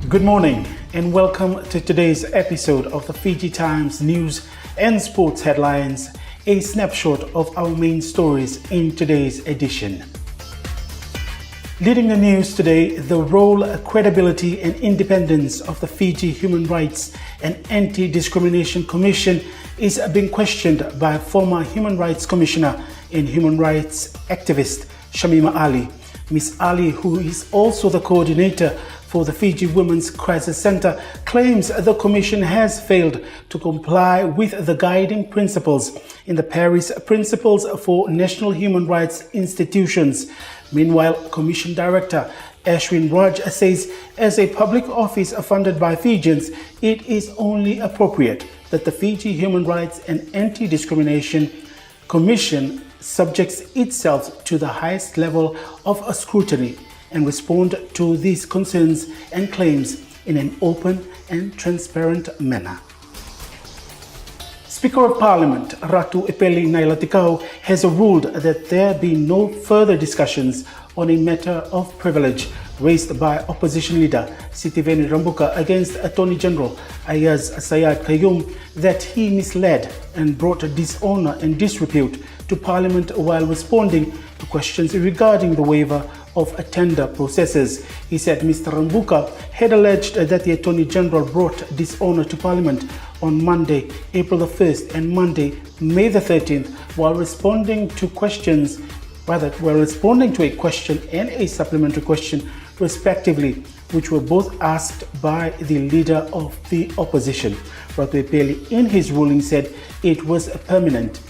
Good morning and welcome to today's episode of the Fiji Times News and Sports Headlines, a snapshot of our main stories in today's edition. Leading the news today, the role, credibility and independence of the Fiji Human Rights and Anti-Discrimination Commission is being questioned by former Human Rights Commissioner and human rights activist Shamima Ali. Ms. Ali, who is also the coordinator for the Fiji Women's Crisis Center, claims the Commission has failed to comply with the guiding principles in the Paris Principles for National Human Rights Institutions. Meanwhile, Commission Director Ashwin Raj says as a public office funded by Fijians, it is only appropriate that the Fiji Human Rights and Anti-Discrimination Commission subjects itself to the highest level of scrutiny and respond to these concerns and claims in an open and transparent manner. Speaker of Parliament Ratu Epeli Nailatikau has ruled that there be no further discussions on a matter of privilege raised by opposition leader Sitiveni Rambuka against Attorney General Ayaz Sayed Qayyum that he misled and brought dishonor and disrepute to Parliament while responding to questions regarding the waiver of tender processes. He said Mr. Rambuka had alleged that the Attorney General brought dishonor to Parliament on Monday, April the 1st and Monday, May the 13th while responding to a question and a supplementary question respectively, which were both asked by the leader of the opposition. Ratu Epeli in his ruling said it was pertinent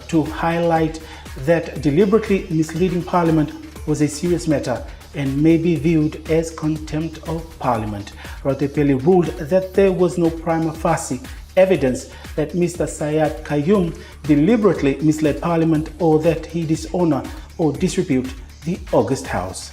to highlight that deliberately misleading Parliament was a serious matter and may be viewed as contempt of Parliament. Ratu Epeli ruled that there was no prima facie evidence that Mr. Sayed Qayyum deliberately misled Parliament or that he dishonor or disrepute the August House.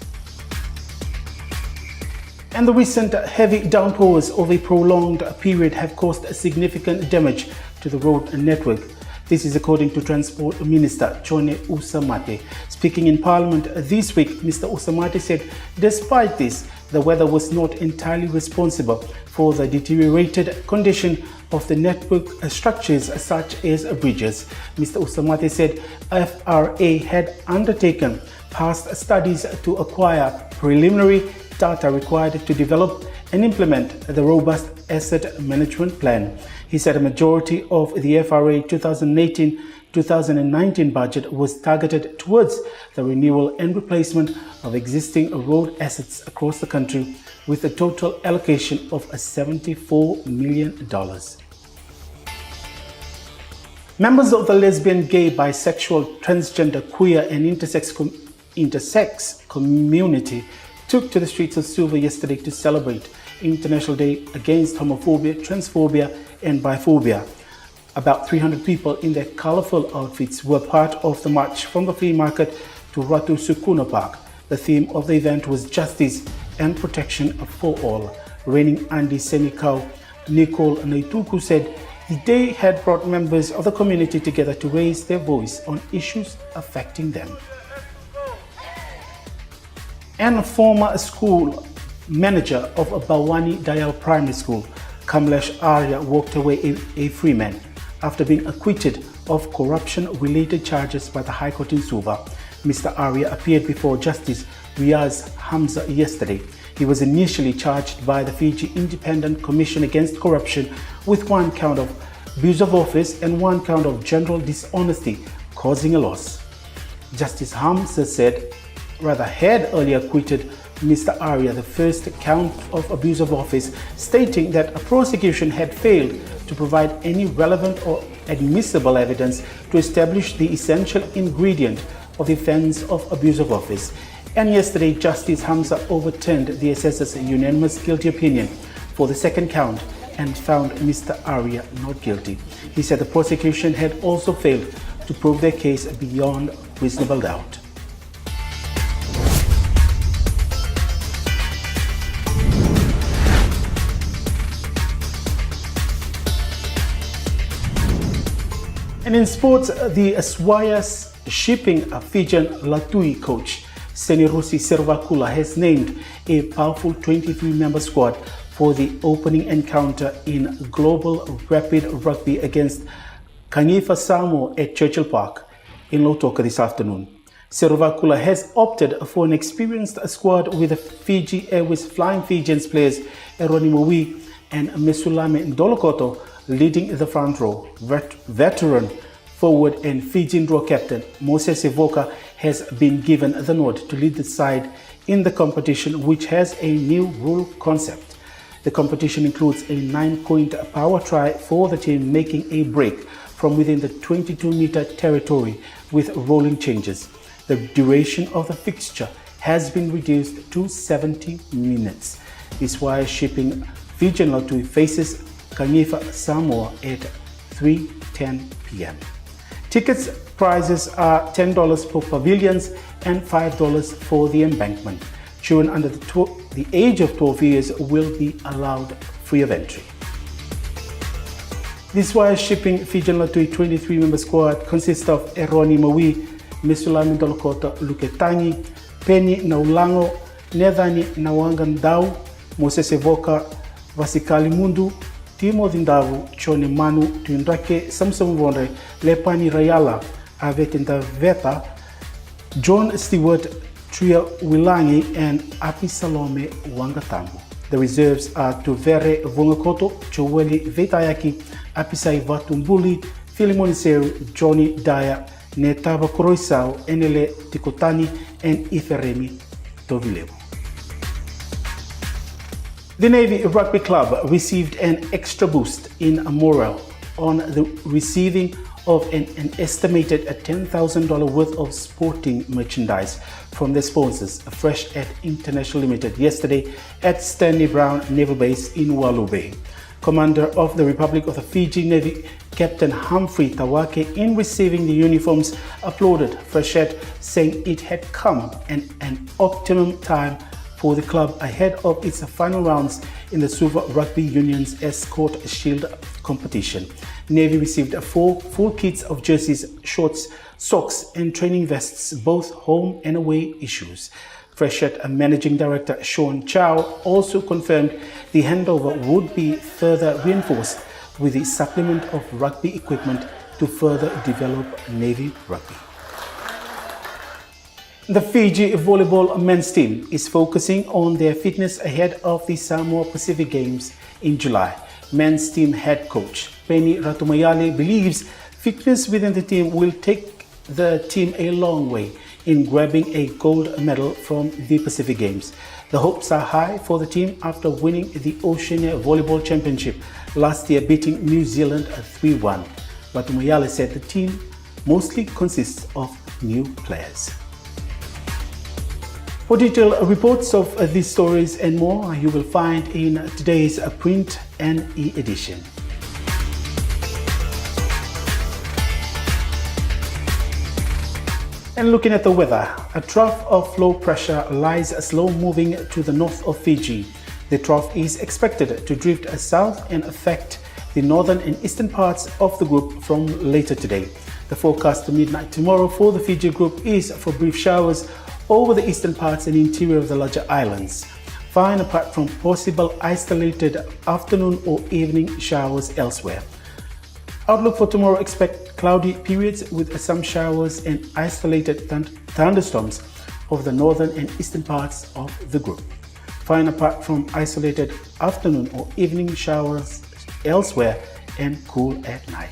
And the recent heavy downpours of a prolonged period have caused significant damage to the road network. This is according to Transport Minister Chone Usamate. Speaking in Parliament this week, Mr. Usamate said despite this, the weather was not entirely responsible for the deteriorated condition of the network structures such as bridges. Mr. Usamate said FRA had undertaken past studies to acquire preliminary data required to develop and implement the robust asset management plan. He said a majority of the FRA 2018-2019 budget was targeted towards the renewal and replacement of existing road assets across the country with a total allocation of $74 million. Members of the lesbian, gay, bisexual, transgender, queer and intersex community took to the streets of Suva yesterday to celebrate International Day Against Homophobia, Transphobia and Biphobia. About 300 people in their colorful outfits were part of the march from the flea market to Ratu Sukuna Park. The theme of the event was justice and protection for all. Reigning Andy Senikau Nicole Naituku said the day had brought members of the community together to raise their voice on issues affecting them. And former school manager of Bawani Dayal Primary School, Kamlesh Arya, walked away a free man after being acquitted of corruption-related charges by the High Court in Suva. Mr. Arya appeared before Justice Riaz Hamza yesterday. He was initially charged by the Fiji Independent Commission Against Corruption with 1 count of abuse of office and 1 count of general dishonesty causing a loss. Justice Hamza had earlier acquitted Mr. Arya the first count of abuse of office, stating that a prosecution had failed to provide any relevant or admissible evidence to establish the essential ingredient of the offense of abuse of office. And yesterday, Justice Hamza overturned the assessor's unanimous guilty opinion for the second count and found Mr. Arya not guilty. He said the prosecution had also failed to prove their case beyond reasonable doubt. And in sports, the Swaya shipping Fijian Latui coach Senirusi Servakula has named a powerful 23-member squad for the opening encounter in Global Rapid Rugby against Kangifa Samoa at Churchill Park in Lautoka this afternoon. Servakula has opted for an experienced squad with the Fiji Airways Flying Fijians players Eroni Mowi and Mesulame Ndolokoto leading the front row. Veteran forward and Fijian draw captain Moses Evoka has been given the nod to lead the side in the competition, which has a new rule concept. The competition includes a 9-point power try for the team making a break from within the 22-meter territory with rolling changes. The duration of the fixture has been reduced to 70 minutes. This while shipping Fijian Lotui faces Kangifa Samoa at 3:10 p.m. Tickets prices are $10 per pavilions and $5 for the embankment. Children under the age of 12 years will be allowed free of entry. This while shipping Fijian Lotui 23-member squad consists of Eroni Maui, Mesulami Ndolokota Luketangi, Penny Naulango, Nedhani Nawangandau, Moses Evoka, Vasikali Mundu, Timo Dindavu, Chone Manu, Tuindrake, Samson Wonre, Lepani Rayala, Avetenda Veta, John Stewart, Tria Wilangi, and Api Salome Wangatambu. The reserves are Tuvere Vungakoto, Choweli Vetayaki, Apisai Vatumbuli, Philemon Seru, Johnny Daya, Netaba Koroisau, Enele Tikotani, and Iferemi Tovilevu. The Navy Rugby Club received an extra boost in morale on the receiving of an estimated $10,000 worth of sporting merchandise from their sponsors, Fresh at International Limited, yesterday at Stanley Brown Naval Base in Wallo Bay. Commander of the Republic of the Fiji Navy, Captain Humphrey Tawake, in receiving the uniforms, applauded Freshette, saying it had come at an optimum time for the club ahead of its final rounds in the Suva Rugby Union's Escort Shield competition. Navy received 4 full kits of jerseys, shorts, socks and training vests, both home and away issues. Freshette Managing Director Sean Chow also confirmed the handover would be further reinforced with the supplement of rugby equipment to further develop Navy rugby. The Fiji volleyball men's team is focusing on their fitness ahead of the Samoa Pacific Games in July. Men's team head coach Penny Ratumayale believes fitness within the team will take the team a long way in grabbing a gold medal from the Pacific Games. The hopes are high for the team after winning the Oceania Volleyball Championship last year, beating New Zealand 3-1. Ratumayale said the team mostly consists of new players. For detailed reports of these stories and more, you will find in today's print and e-edition. And looking at the weather, a trough of low pressure lies slow moving to the north of Fiji. The trough is expected to drift south and affect the northern and eastern parts of the group from later today. The forecast to midnight tomorrow for the Fiji group is for brief showers over the eastern parts and interior of the larger islands, fine apart from possible isolated afternoon or evening showers elsewhere. Outlook for tomorrow: expect cloudy periods with some showers and isolated thunderstorms over the northern and eastern parts of the group, fine apart from isolated afternoon or evening showers elsewhere, and cool at night.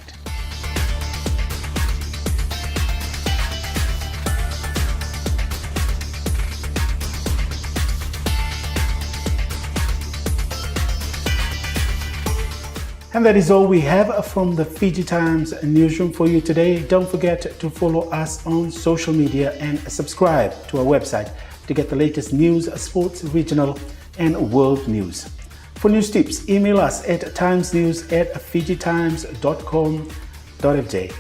And that is all we have from the Fiji Times newsroom for you today. Don't forget to follow us on social media and subscribe to our website to get the latest news, sports, regional and world news. For news tips, email us at timesnews@fijitimes.com.fj.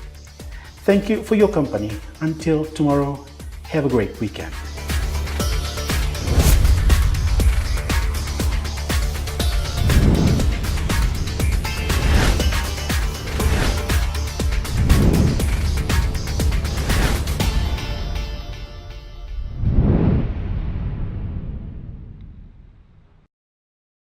Thank you for your company. Until tomorrow, have a great weekend.